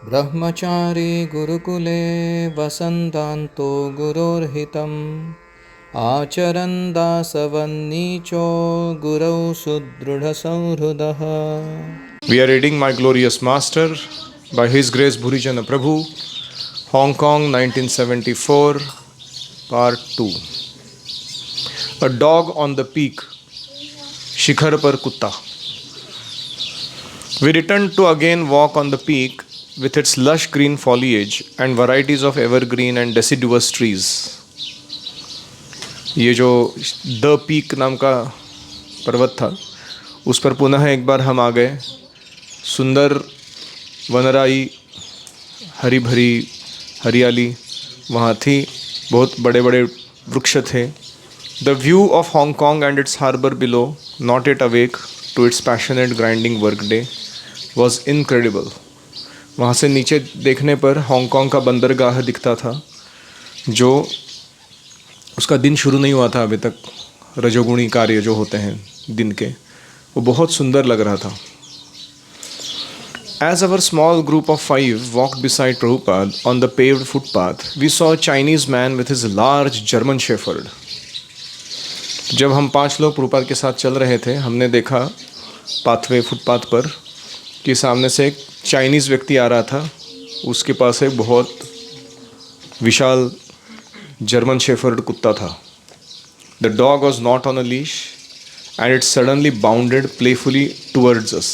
ब्रह्मचारी गुरुकुले वसन्तान्तो गुरोर्हितम् आचरन् दासवन्नीचो गुरौ सुदृढसंहृदः. We are reading My Glorious Master by His Grace Bhurijana Prabhu, Hong Kong 1974, Part 2. A dog on the peak, Shikhar par kutta. We returned to again walk on the peak with its lush green foliage and varieties of evergreen and deciduous trees. ये जो the peak नाम का पर्वत था उस पर पुनः एक बार हम आ गए. सुंदर वनराई, हरी भरी हरियाली वहाँ थी, बहुत बड़े बड़े वृक्ष थे. The view of Hong Kong and its harbour below, not it awake to its passionate grinding work day, was incredible. वहाँ से नीचे देखने पर हांगकांग का बंदरगाह दिखता था, जो उसका दिन शुरू नहीं हुआ था अभी तक. रजोगुणी कार्य जो होते हैं दिन के, वो बहुत सुंदर लग रहा था. As our small group of 5 walked beside Prabhupada on the paved footpath, we saw a Chinese man with his large German Shepherd. जब हम 5 लोग प्रभुपाद के साथ चल रहे थे, हमने देखा पाथवे फुटपाथ पर कि सामने से एक चाइनीज़ व्यक्ति आ रहा था. उसके पास एक बहुत विशाल जर्मन शेफर्ड कुत्ता था. The dog was not on a leash and it suddenly bounded playfully towards us.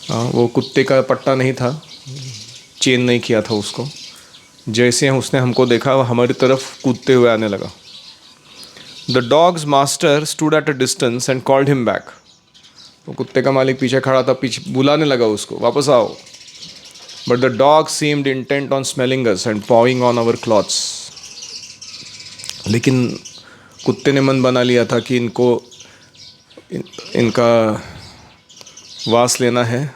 वो कुत्ते का पट्टा नहीं था, चेन नहीं किया था उसको. जैसे उसने हमको देखा, वो हमारी तरफ कूदते हुए आने लगा. The dogs master stood at a distance and called him back. वो कुत्ते का मालिक पीछे खड़ा था, पीछे बुलाने लगा उसको, वापस आओ. But the dog seemed intent on smelling us and pawing on our clothes. लेकिन कुत्ते ने मन बना लिया था कि इनका वास लेना है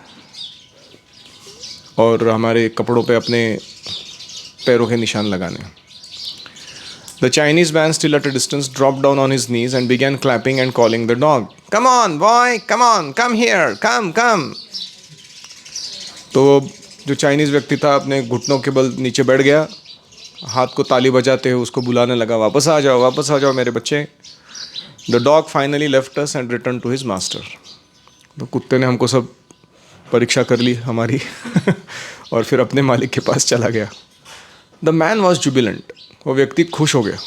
और हमारे कपड़ों पे अपने पैरों के निशान लगाने. The Chinese man, still at a distance, dropped down on his knees and began clapping and calling the dog. Come on, boy, come on, come here, come, come. तो जो चाइनीज़ व्यक्ति था अपने घुटनों के बल नीचे बैठ गया, हाथ को ताली बजाते हुए उसको बुलाने लगा, वापस आ जाओ मेरे बच्चे. The dog finally left us and returned to his master. तो कुत्ते ने हमको सब परीक्षा कर ली हमारी और फिर अपने मालिक के पास चला गया. The man was jubilant. वो व्यक्ति खुश हो गया,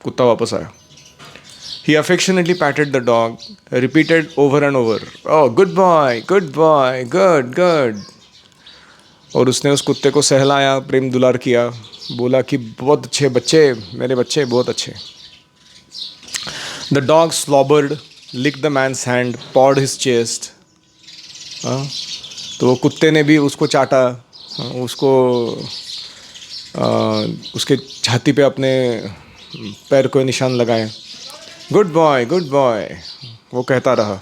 कुत्ता वापस आया. He affectionately patted the dog, repeated over and over, oh good boy, good boy, good good. और उसने उस कुत्ते को सहलाया, प्रेम दुलार किया, बोला कि बहुत अच्छे बच्चे, मेरे बच्चे बहुत अच्छे. The dog slobbered, licked the man's hand, pawed his chest. तो वो कुत्ते ने भी उसको चाटा, उसको उसके छाती पे अपने पैर को निशान लगाए. गुड बॉय वो कहता रहा.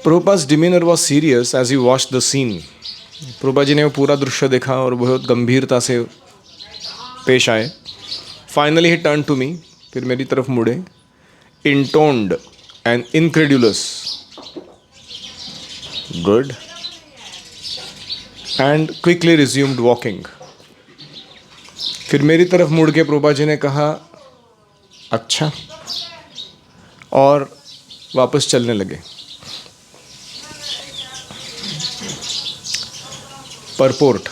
प्रभुपाद's demeanor was serious as he watched the scene. Prabhupada ji ने वो पूरा दृश्य देखा और बहुत गंभीरता से पेश आए. Finally he turned to me, फिर मेरी तरफ मुड़े, intoned and incredulous, good, and quickly resumed walking. फिर मेरी तरफ मुड़ के प्रभुपाद जी ने कहा अच्छा, और वापस चलने लगे. Purport.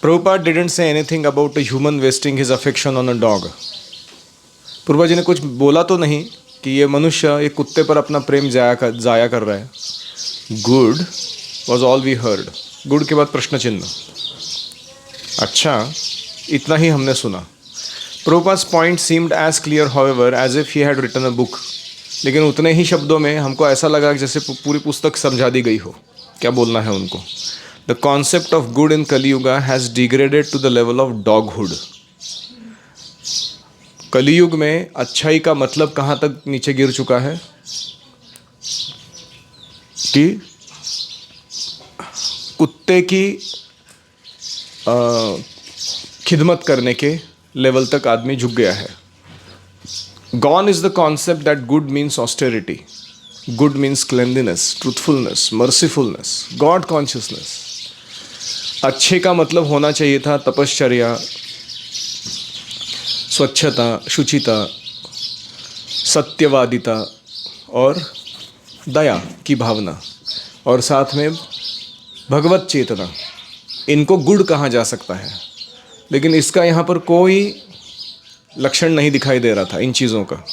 Prabhupada didn't say anything about a human wasting his affection on a dog. Prabhupada ji ने कुछ बोला तो नहीं कि ये मनुष्य एक कुत्ते पर अपना प्रेम जाया कर रहा है. Good was all we heard. Good के बाद प्रश्न चिन्ह. अच्छा, इतना ही हमने सुना. Prabhupada's point seemed as clear however as if he had written a book. लेकिन उतने ही शब्दों में हमको ऐसा लगा जैसे पूरी पुस्तक समझा दी गई हो, क्या बोलना है उनको. The concept of good in Kaliyuga has degraded to the level of डॉगहुड. कलियुग में अच्छाई का मतलब कहाँ तक नीचे गिर चुका है कि कुत्ते की खिदमत करने के लेवल तक आदमी झुक गया है. Gone is the concept that good means austerity. Good means cleanliness, truthfulness, mercifulness, God consciousness. अच्छे का मतलब होना चाहिए था तपश्चर्या, स्वच्छता, शुचिता, सत्यवादिता और दया की भावना, और साथ में भगवत चेतना। इनको गुण कहा जा सकता है, लेकिन इसका यहाँ पर कोई लक्षण नहीं दिखाई दे रहा था इन चीज़ों का।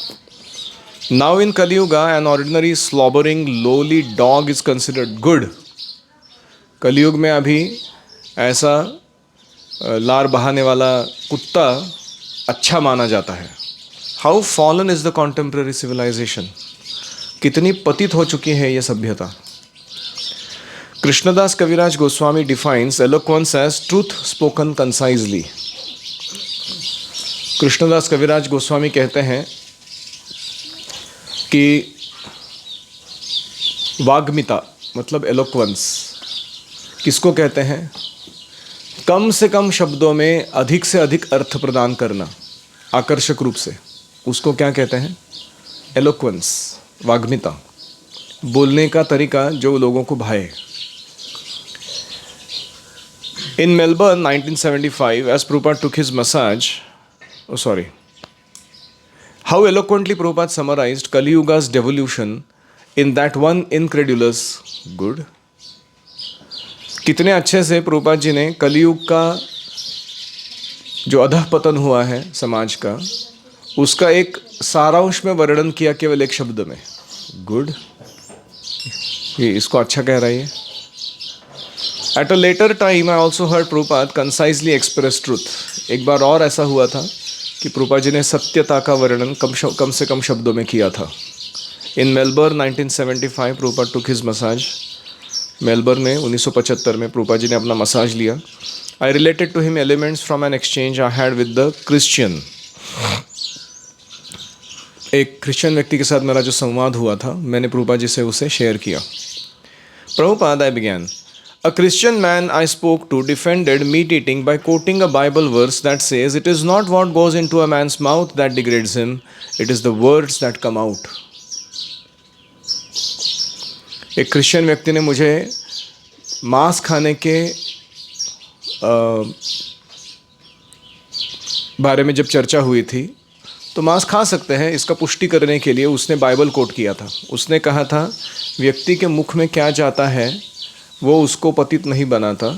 Now in Kaliyuga an ordinary slobbering lowly dog is considered good. Kaliyug में अभी ऐसा लार बहाने वाला कुत्ता अच्छा माना जाता है। How fallen is the contemporary civilization, कितनी पतित हो चुकी है ये सभ्यता। Krishnadas Kaviraj Goswami defines eloquence as truth spoken concisely. Krishnadas Kaviraj Goswami कहते हैं कि वाग्मिता मतलब एलोक्वेंस किसको कहते हैं? कम से कम शब्दों में अधिक से अधिक अर्थ प्रदान करना आकर्षक रूप से, उसको क्या कहते हैं? एलोक्वेंस, वाग्मिता, बोलने का तरीका जो लोगों को भाए। In Melbourne, 1975, as Prabhupada took his massage, how eloquently Prabhupada summarized Kali Yuga's devolution in that one incredulous good. कितने अच्छे से प्रभुपाद जी ने कलियुग का जो अधःपतन हुआ है समाज का, उसका एक सारांश में वर्णन किया केवल एक शब्द में, गुड। ये इसको अच्छा कह रहा है। At a later time, I also heard Prabhupada concisely express truth. एक बार और ऐसा हुआ था कि प्रभुपाद जी ने सत्यता का वर्णन कम से कम शब्दों में किया था। In Melbourne, 1975, Prabhupada took his massage. Melbourne में 1975 में प्रभुपाद जी ने अपना मसाज लिया। I related to him elements from an exchange I had with the Christian. एक क्रिश्चियन व्यक्ति के साथ मेरा जो संवाद हुआ था, मैंने प्रभुपाद जी से उसे शेयर किया। Prabhupada, I began. A Christian man I spoke to defended meat eating by quoting a Bible verse that says, "It is not what goes into a man's mouth that degrades him, it is the words that come out." एक Christian व्यक्ति ने मुझे मांस खाने के बारे में जब चर्चा हुई थी, तो मांस खा सकते हैं इसका पुष्टि करने के लिए उसने बाइबल कोट किया था। उसने कहा था, व्यक्ति के मुख में क्या जाता है वो उसको पतित नहीं बनाता,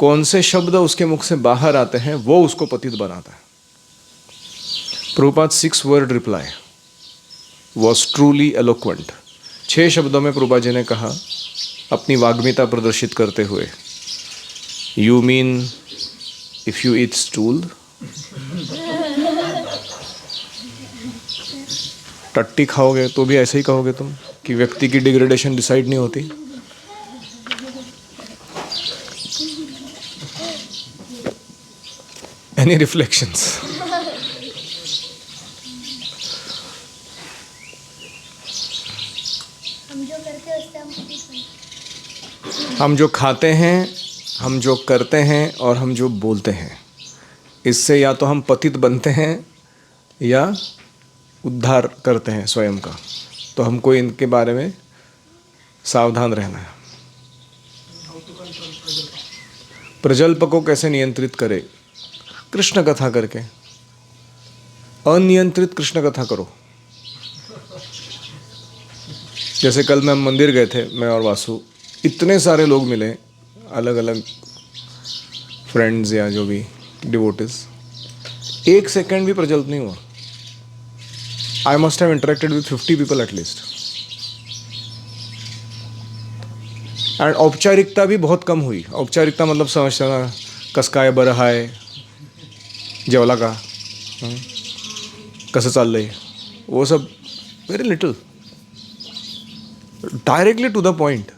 कौन से शब्द उसके मुख से बाहर आते हैं वो उसको पतित बनाता है। Prabhupada 6 word reply was truly eloquent. 6 शब्दों में प्रभुपाद जी ने कहा अपनी वाग्मिता प्रदर्शित करते हुए, you mean if you eat stool? टट्टी खाओगे तो भी ऐसे ही कहोगे तुम कि व्यक्ति की डिग्रेडेशन डिसाइड नहीं होती? Any reflections? हम जो खाते हैं, हम जो करते हैं और हम जो बोलते हैं, इससे या तो हम पतित बनते हैं या उद्धार करते हैं स्वयं का। तो हमको इनके बारे में सावधान रहना है। प्रजल्प को कैसे नियंत्रित करे? कृष्ण कथा करके। अनियंत्रित कृष्ण कथा करो। जैसे कल मैं मंदिर गए थे, मैं और वासु, इतने सारे लोग मिले, अलग अलग फ्रेंड्स या जो भी डिवोटिस, 1 सेकेंड भी प्रज्वलित नहीं हुआ। I must have interacted with 50 people at least. And औपचारिकता भी बहुत कम हुई। औपचारिकता मतलब समझते ना, कसकाय बरं हाय, जेवला का, कसं चाललंय, वो सब very little, directly to the point.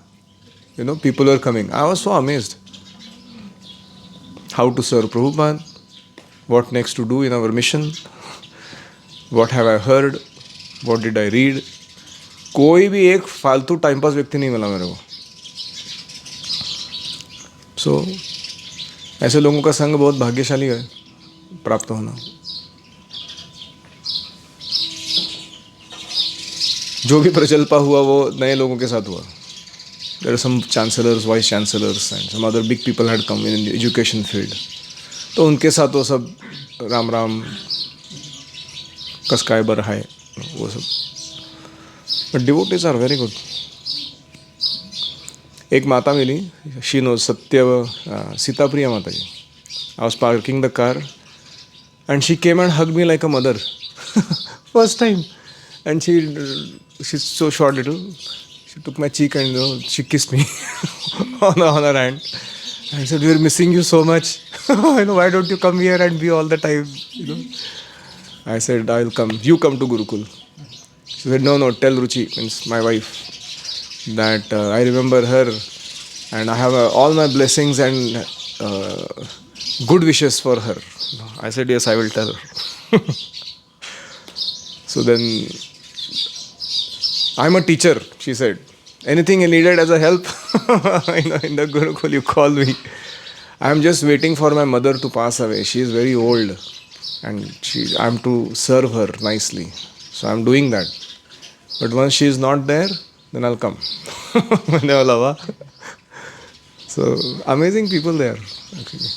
You know, people were coming. I was so amazed. How to serve Prabhupada, what next to do in our mission, what have I heard, what did I read. कोई भी एक फालतू time pass व्यक्ति नहीं मिला मेरे को। So, ऐसे लोगों का संग बहुत भाग्यशाली है प्राप्त होना। जो भी प्रचल्पा हुआ वो नए लोगों के साथ हुआ। There are some chancellors, vice chancellors and some other big people had come in the education field. तो उनके साथ वो सब राम राम कसकायबर है वो सब. But devotees are very good. एक माता मिली, she knows सत्य सीता प्रिया माता जी. I was parking the car and she came and hugged me like a mother. First time. And she's so short little. She took my cheek and she kissed me on her hand. I said, "We are missing you so much. Why don't you come here and be all the time?" I said, "I'll come. You come to Gurukul." She said, "No, tell Ruchi," means my wife, that I remember her and I have all my blessings and good wishes for her. I said, "Yes, I will tell her." So then, "I'm a teacher," she said. "Anything you needed as a help in the Gurukul, you call me. I'm just waiting for my mother to pass away. She is very old and I'm to serve her nicely. So I'm doing that. But once she is not there, then I'll come." So amazing people there, actually.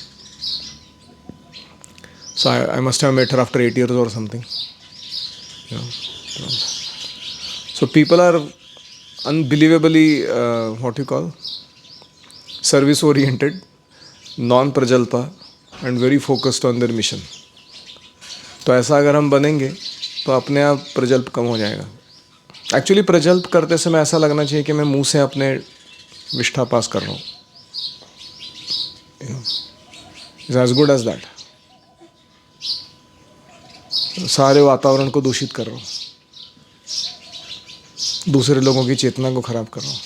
So I must have met her after 8 years or something. So people are unbelievably service oriented, non-prajalpa and very focused on their mission. तो ऐसा अगर हम बनेंगे तो अपने आप प्रजल्प कम हो जाएगा. एक्चुअली प्रजल्प करते समय ऐसा लगना चाहिए कि मैं मुंह से अपने विष्ठा पास कर रहा हूँ. It's as good as that. सारे वातावरण को दूषित कर रहा हूँ, दूसरे लोगों की चेतना को खराब कर रहा हूँ.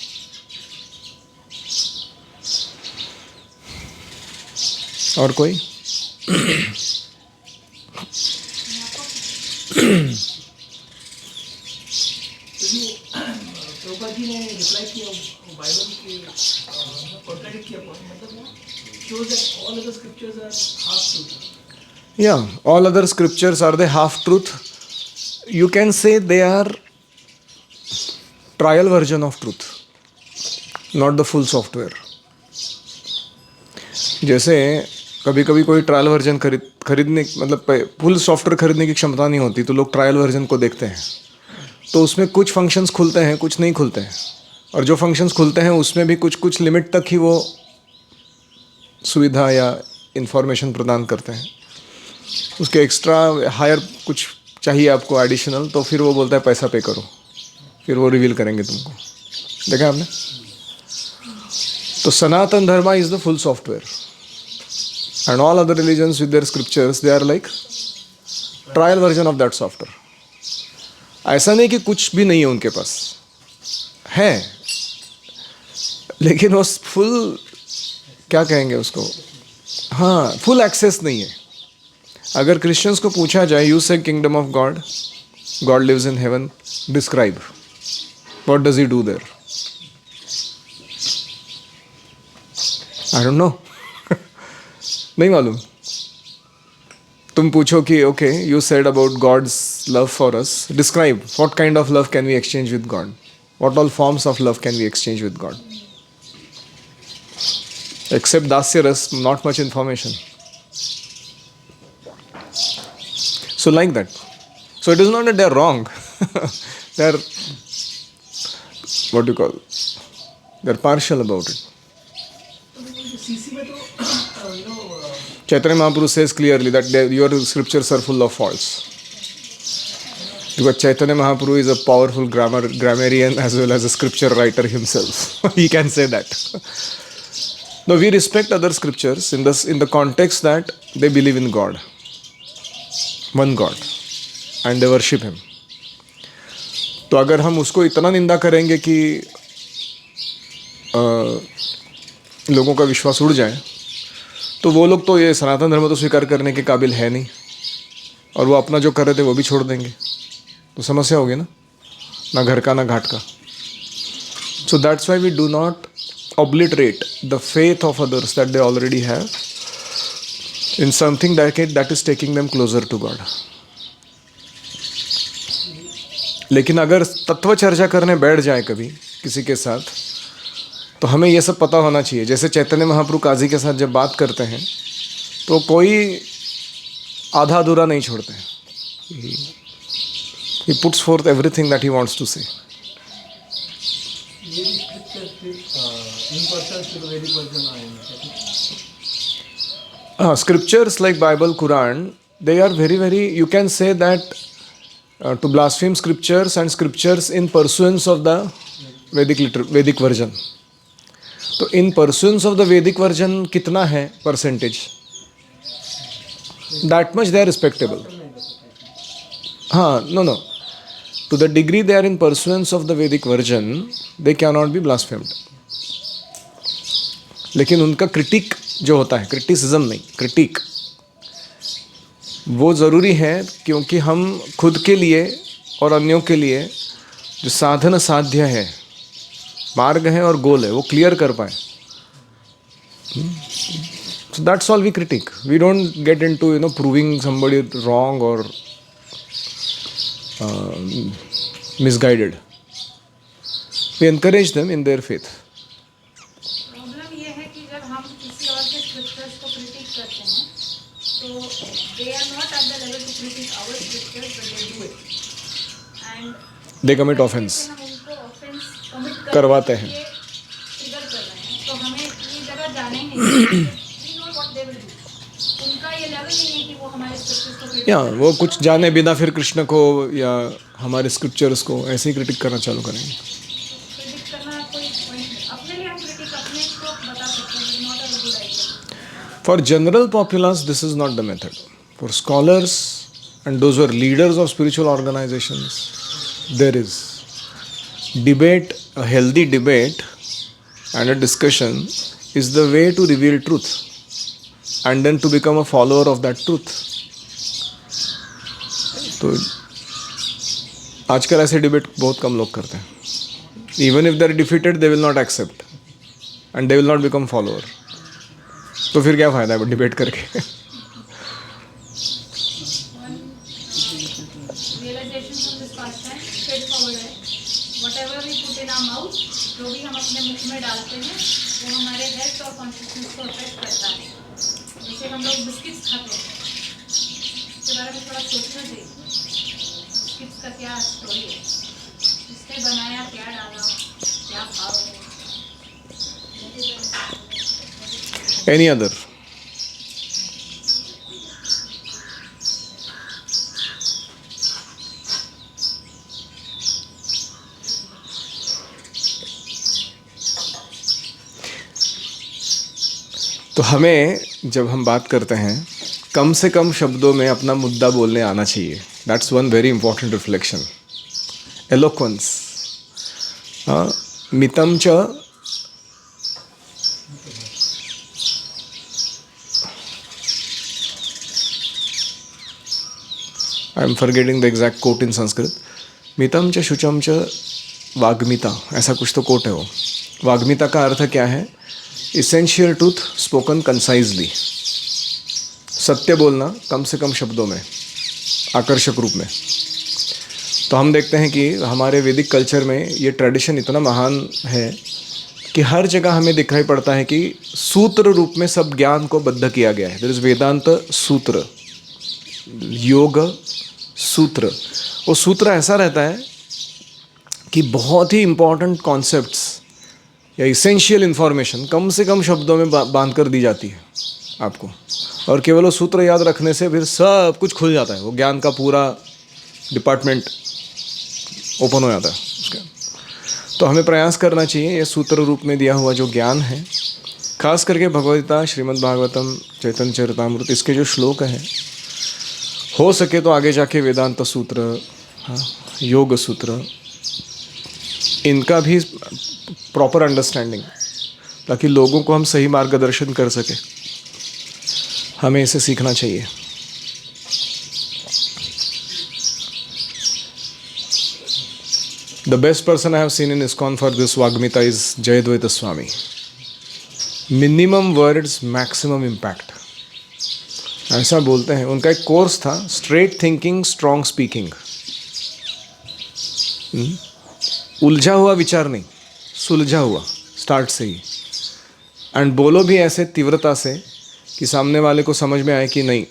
और कोई? प्रभुपाद जी ने रिप्लाई किया बाइबल के कॉन्ट्रडिक्ट किया, मतलब shows that all other scriptures are half truth. Yeah, all other scriptures are the half truth. You can say they are trial version of truth, not the full software. जैसे कभी कभी कोई trial version खरीदने मतलब full software खरीदने की क्षमता नहीं होती, तो लोग ट्रायल वर्जन को देखते हैं. तो उसमें कुछ फंक्शंस खुलते हैं, कुछ नहीं खुलते हैं. और जो फंक्शंस खुलते हैं उसमें भी कुछ लिमिट तक ही वो सुविधा या इंफॉर्मेशन प्रदान करते हैं. उसके एक्स्ट्रा हायर कुछ चाहिए आपको एडिशनल, तो फिर वो बोलता है पैसा पे करो, फिर वो रिवील करेंगे तुमको. देखा आपने? तो Sanatana Dharma is the full software and all other religions with their scriptures they are like trial version of that software. ऐसा नहीं कि कुछ भी नहीं है उनके पास, है, लेकिन वो फुल क्या कहेंगे उसको, हाँ, फुल एक्सेस नहीं है. अगर क्रिश्चियंस को पूछा जाए, you say kingdom of God, God lives in heaven, describe, what does he do there? I don't know. नहीं मालूम. तुम पूछो कि okay, you said about God's love for us, describe what kind of love can we exchange with God, what all forms of love can we exchange with God. Except Dasya Ras, not much information. So like that. So it is not that they are wrong. They are, what do you call, they are partial about it. CC में तो Chaitanya Mahaprabhu says clearly that your scriptures are full of faults. Because Chaitanya Mahaprabhu is a powerful grammarian as well as a scripture writer himself. He can say that. No, we respect other scriptures in the context that they believe in God, one God, and they worship Him. तो अगर हम उसको इतना निंदा करेंगे कि लोगों का विश्वास उड़ जाए, तो वो लोग तो ये सनातन धर्म तो स्वीकार करने के काबिल है नहीं, और वो अपना जो कर रहे थे वो भी छोड़ देंगे. तो समस्या होगी ना घर का ना घाट का. So that's why we do not obliterate the faith of others that they already have in something that is taking them closer to God. लेकिन अगर तत्व चर्चा करने बैठ जाए कभी किसी के साथ, तो हमें ये सब पता होना चाहिए। जैसे चैतन्य महाप्रभु काजी के साथ जब बात करते हैं तो कोई आधा अधूरा नहीं छोड़ते हैं। He puts forth everything that he wants to say. ये भी scripture फिर इन पर्सन से तो वैदिक वर्जन आए हैं। Scriptures like Bible, Quran, they are very, very, you can say that to blaspheme scriptures and scriptures in pursuance of the Vedic version. तो in pursuance of the Vedic version कितना है percentage? That much they are respectable. हाँ, no. To the degree they are in pursuance of the Vedic version, they cannot be blasphemed. लेकिन उनका critic जो होता है, criticism नहीं, क्रिटिक, वो ज़रूरी है क्योंकि हम खुद के लिए और अन्यों के लिए जो साधन साध्य है, मार्ग है और गोल है, वो क्लियर कर पाए. So that's all we critique. We don't get into proving somebody wrong or misguided. We encourage them in their faith. Problem ये है कि जब हम किसी और के स्क्रिप्चर्स को क्रिटिक करते हैं तो they are not at the level to critique our scriptures but they do it and They commit offense. हम उनको ऑफेंस कमिट करवाते हैं. ट्रिगर कर रहे हैं तो हमें ये जगह जाने ही नहीं we know what they will do. उनका ये लेवल नहीं है कि वो हमारे स्क्रिप्चर्स को क्रिटिक या वो कुछ जाने बिना फिर कृष्ण को या हमारे स्क्रिप्चर्स को ऐसे ही क्रिटिक करना चालू करेंगे. क्रिटिक करना कोई पॉइंट नहीं. अपने लिए हम क्रिटिक अपने को बता सकते हैं not a good idea. For general populace, this is not the method. For scholars and those who are leaders of spiritual organizations, there is debate. A healthy debate and a discussion is the way to reveal truth and then to become a follower of that truth. तो आजकल ऐसे debate बहुत कम लोग करते हैं. Even if they are defeated, they will not accept and they will not become follower. तो फिर क्या फ़ायदा है डिबेट करके. Realization from this past time straightforward है. Whatever we put in our mouth, जो भी हम अपने मुख में डालते हैं वो हमारे हेल्थ और कॉन्शियसनेस को अफेक्ट करता है. जैसे हम लोग बिस्किट्स खाते हैं, इसके बारे में थोड़ा सोचना चाहिए. बिस्किट्स का क्या स्टोरी है, किसने बनाया, क्या डाला, क्या भाव है. Any other? तो हमें जब हम बात करते हैं कम से कम शब्दों में अपना मुद्दा बोलने आना चाहिए. That's one very important reflection. Eloquence. मितम च I am forgetting the exact quote in Sanskrit. मितम च शुचम च वाग्मिता, ऐसा कुछ तो कोट है वो. वाग्मिता का अर्थ क्या है? Essential truth spoken concisely. सत्य बोलना कम से कम शब्दों में, आकर्षक रूप में. तो हम देखते हैं कि हमारे वैदिक कल्चर में ये ट्रेडिशन इतना महान है कि हर जगह हमें दिखाई पड़ता है कि सूत्र रूप में सब ज्ञान को बद्ध किया गया है. देयर इज वेदांत सूत्र, योग सूत्र. वो सूत्र ऐसा रहता है कि बहुत ही इम्पोर्टेंट कॉन्सेप्ट्स या इसेंशियल इन्फॉर्मेशन कम से कम शब्दों में बांध कर दी जाती है आपको, और केवल वो सूत्र याद रखने से फिर सब कुछ खुल जाता है. वो ज्ञान का पूरा डिपार्टमेंट ओपन हो जाता है उसका. तो हमें प्रयास करना चाहिए ये सूत्र रूप में दिया हुआ जो ज्ञान है, खास करके भगवद्गीता, श्रीमद् भागवतम, चैतन्य चरितामृत, इसके जो श्लोक हैं, हो सके तो आगे जाके वेदांत सूत्र, योग सूत्र, इनका भी प्रॉपर अंडरस्टैंडिंग, ताकि लोगों को हम सही मार्गदर्शन कर सके. हमें इसे सीखना चाहिए. The best person I have seen in ISKCON for this Vagmita is Jayadvaita Swami. Minimum words, maximum impact. ऐसा बोलते हैं. उनका एक कोर्स था, स्ट्रेट थिंकिंग स्ट्रॉन्ग स्पीकिंग. उलझा हुआ विचार नहीं, सुलझा हुआ, स्टार्ट से ही, एंड बोलो भी ऐसे तीव्रता से कि सामने वाले को समझ में आए कि नहीं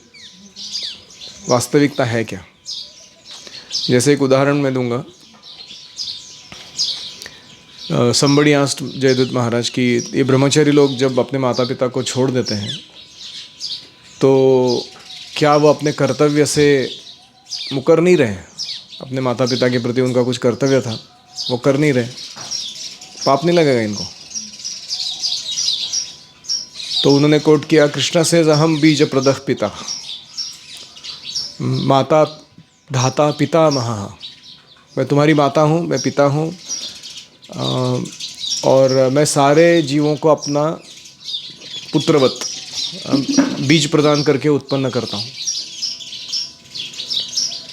वास्तविकता है क्या। जैसे एक उदाहरण मैं दूंगा, somebody asked जयदत्त महाराज कि ये ब्रह्मचारी लोग जब अपने माता पिता को छोड़ देते हैं तो क्या वो अपने कर्तव्य से मुकर नहीं रहे? अपने माता पिता के प्रति उनका कुछ कर्तव्य था, वो कर नहीं रहे, पाप नहीं लगेगा इनको? तो उन्होंने कोट किया, कृष्णा से अहम बीज प्रदः पिता, माता धाता पिता महा, मैं तुम्हारी माता हूँ, मैं पिता हूँ, और मैं सारे जीवों को अपना पुत्रवत बीज प्रदान करके उत्पन्न करता हूँ।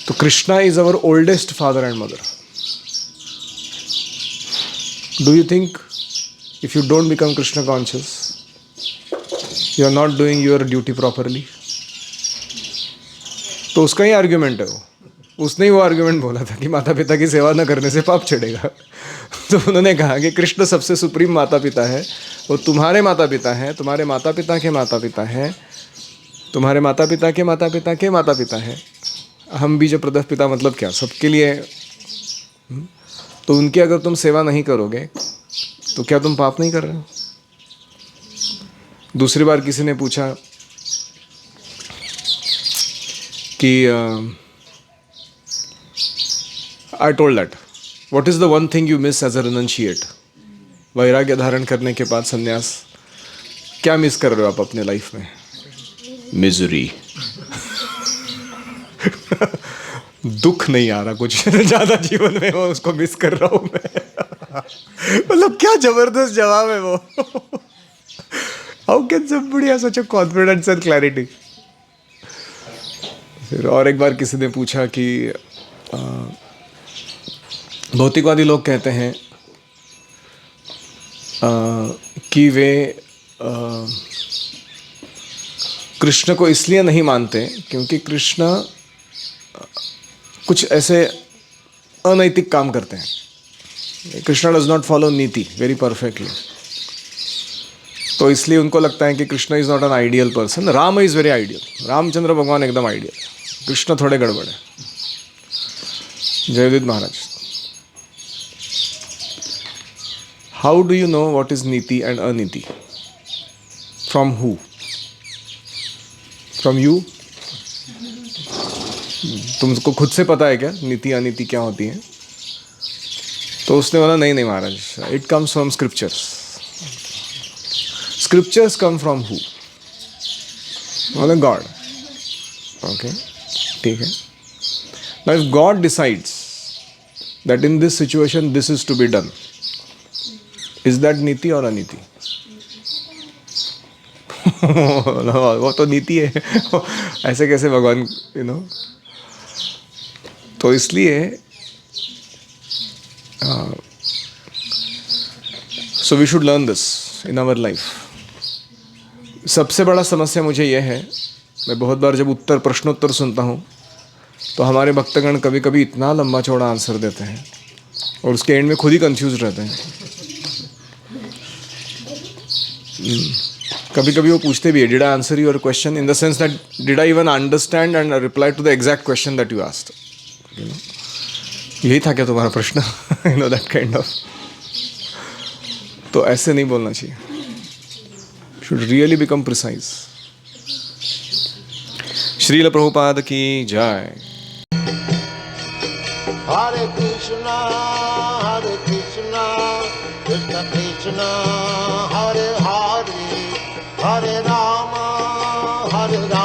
तो Krishna is our oldest father and mother. Do you think if you don't become Krishna conscious you are not doing your duty properly? तो उसका ही आर्ग्यूमेंट है वो, उसने ही वो आर्ग्यूमेंट बोला था कि माता पिता की सेवा न करने से पाप चढ़ेगा। तो उन्होंने कहा कि कृष्ण सबसे सुप्रीम माता पिता है, वो तुम्हारे माता पिता हैं, तुम्हारे माता पिता के माता पिता हैं, तुम्हारे माता पिता के माता पिता के माता पिता हैं। हम बीज प्रदः पिता मतलब क्या? सबके लिए। तो उनकी अगर तुम सेवा नहीं करोगे तो क्या तुम पाप नहीं कर रहे हो? दूसरी बार किसी ने पूछा कि I told that, what is the one thing you miss as a renunciate? वैराग्य धारण करने के बाद संन्यास, क्या मिस कर रहे हो आप अपने लाइफ में? मिजरी। दुख नहीं आ रहा कुछ ज्यादा जीवन में, वो उसको मिस कर रहा हूं मैं। मतलब क्या जबरदस्त जवाब है वो। How can somebody have such a confidence and clarity? फिर और एक बार किसी ने पूछा कि भौतिकवादी लोग कहते हैं कि वे कृष्ण को इसलिए नहीं मानते क्योंकि कृष्ण कुछ ऐसे अनैतिक काम करते हैं। कृष्ण डज नॉट फॉलो नीति वेरी परफेक्टली, तो इसलिए उनको लगता है कि Krishna is not an ideal person. Ram is very ideal, Ramchandra भगवान एकदम आइडियल, कृष्ण थोड़े गड़बड़ है। Jaydatt Maharaj, how do you know what is नीति एंड अनीति? From who? From you? तुमको खुद से पता है क्या नीति अनीति क्या होती है? तो उसने बोला नहीं नहीं Maharaj, it comes from scriptures. Scriptures come from who? बोले गॉड। ओके, ठीक है। Now if God decides that in this situation this is to be done, is that नीति और अनीति? वो तो नीति है। ऐसे कैसे भगवान, यू नो। तो इसलिए so we should learn this in our life. सबसे बड़ा समस्या मुझे यह है, मैं बहुत बार जब प्रश्नोत्तर सुनता हूँ तो हमारे भक्तगण कभी कभी इतना लंबा चौड़ा आंसर देते हैं और उसके एंड में खुद ही कंफ्यूज रहते हैं। कभी कभी वो पूछते भी है, did I answer your question in the sense that did I even understand and reply to the exact question that you asked? You know, यही था क्या तुम्हारा प्रश्न? You know, that kind of. तो ऐसे नहीं बोलना चाहिए, should really become precise. Srila Prabhupada की जय। Hare Krishna, Krishna Krishna, Hare Hare, Hare Rama, Hare Rama.